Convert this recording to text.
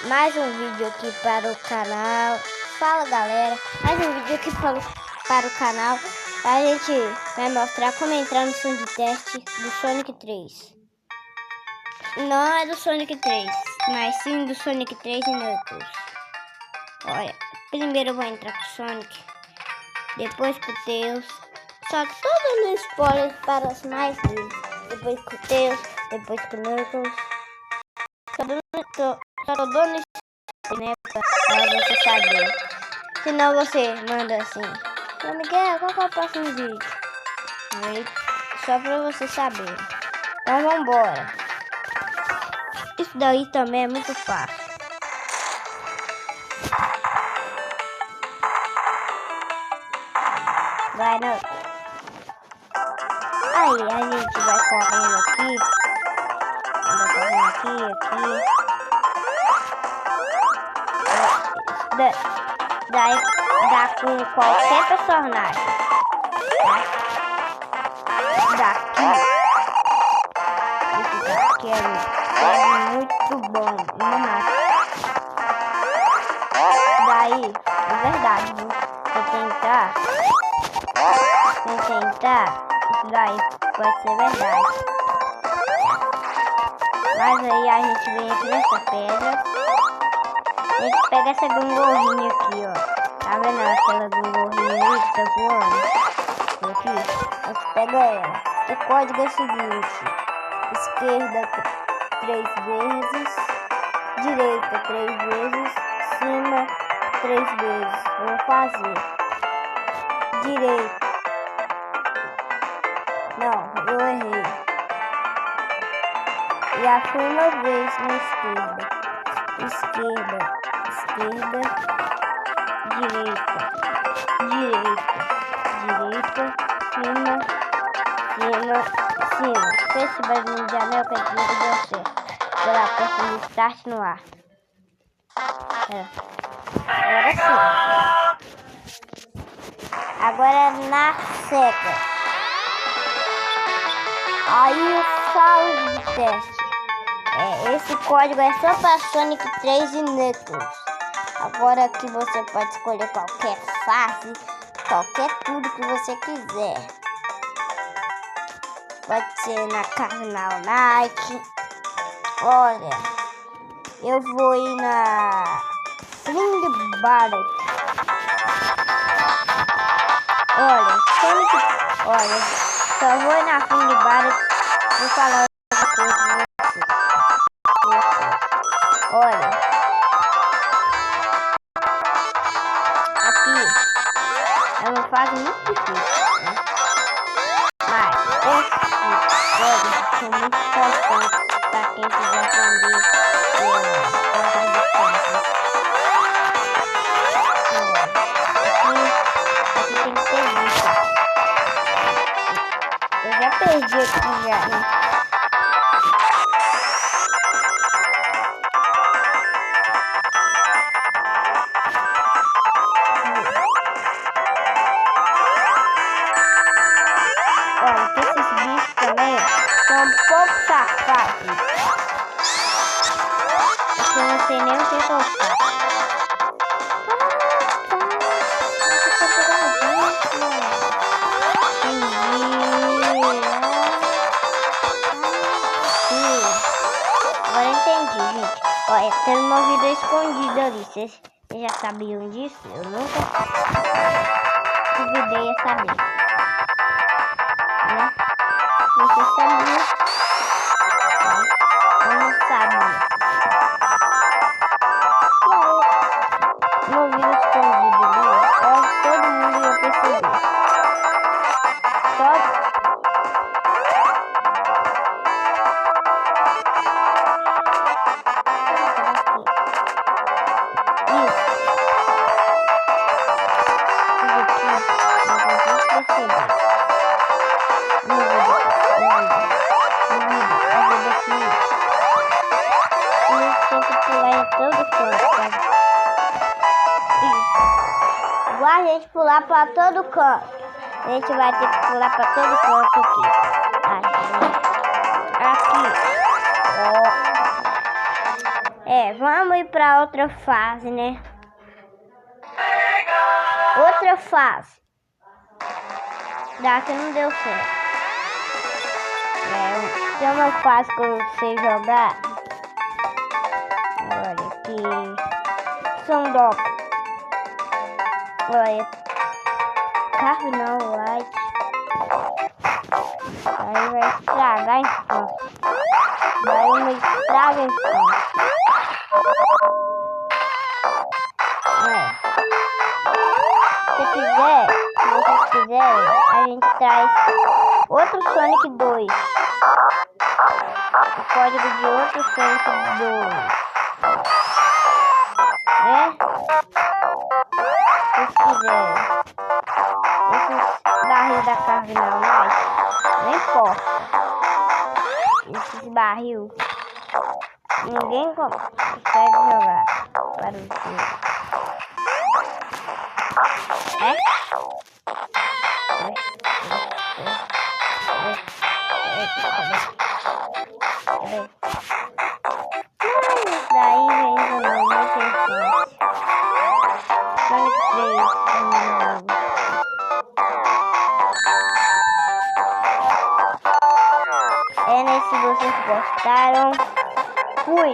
mais um vídeo aqui para o canal. Fala galera, mais um vídeo aqui para o canal. A gente vai mostrar como entrar no som de teste do Sonic 3. Não é do Sonic 3, mas sim do Sonic 3 e Knuckles. Olha, primeiro eu vou entrar com o Sonic, depois com o Tails. Só que todos os spoilers para os mais livres. Depois com o Tails, depois com o Knuckles. Só tô dando isso, né, pra você saber. Senão você manda assim: Ô Miguel, qual que é o próximo vídeo? Aí, só pra você saber. Então vambora. Isso daí também é muito fácil. Vai, não. Aí a gente vai correndo aqui. Anda correndo aqui. Daí dá com qualquer personagem. Daqui. Esse daqui é muito bom. Daí, é verdade, viu? Se tentar, isso daí pode ser verdade. Mas aí a gente vem aqui nessa pedra. A gente pega essa gangorrinha aqui, ó. Tá vendo aquela gangorrinha aí que tá voando? Aqui, a gente pega ela. O código é o seguinte: esquerda 3 vezes, direita 3 vezes, cima 3 vezes. Vamos fazer. Direita. Não, eu errei. E aqui uma vez na esquerda. Esquerda, direita, cima. Se esse barulho de anel que aqui não deu certo. Agora aperta no start no ar. Agora sim. Agora na seca. Aí o saldo de teste. Esse código é só para Sonic 3 e Knuckles. Agora aqui você pode escolher qualquer fase, qualquer tudo que você quiser. Pode ser na Carnal Nike. Olha, eu vou ir na Fling Barret. Olha, só vou ir na Fling Barret. Vou falar outra coisa. Olha, aqui é uma fase muito difícil, né? Mas esse código é muito importante para quem quiser aprender aqui tem que ter vista. Eu já perdi aqui já, né? Olha, que esses bichos também são um pouco safados. Eu não sei nem o que eu faço. Agora entendi, gente. Olha, tem uma vida escondida ali. Vocês já sabiam disso? Eu nunca duvidei a saber. Né? Você sabia? Eu não sabia. Uma vida escondida ali, ó, todo mundo ia perceber. Só igual a gente pular para todo canto. A gente vai ter que pular para todo canto aqui. Aqui. Ó. Vamos ir pra outra fase, né? Outra fase. Daqui não deu certo. Tem uma fase que eu sei jogar. Olha aqui. São Doc. Olha. Carro não, light. Aí vai estragar a infância. Vai uma estraga a infância. Se vocês quiserem, a gente traz outro Sonic 2. O código de outro Sonic 2. Se vocês quiserem. Esses barril da carne não, mas não importa. Esses barril ninguém consegue jogar para o jogo. Mas daí ainda não, muita infância. Sonic 3. Né, se vocês gostaram, fui!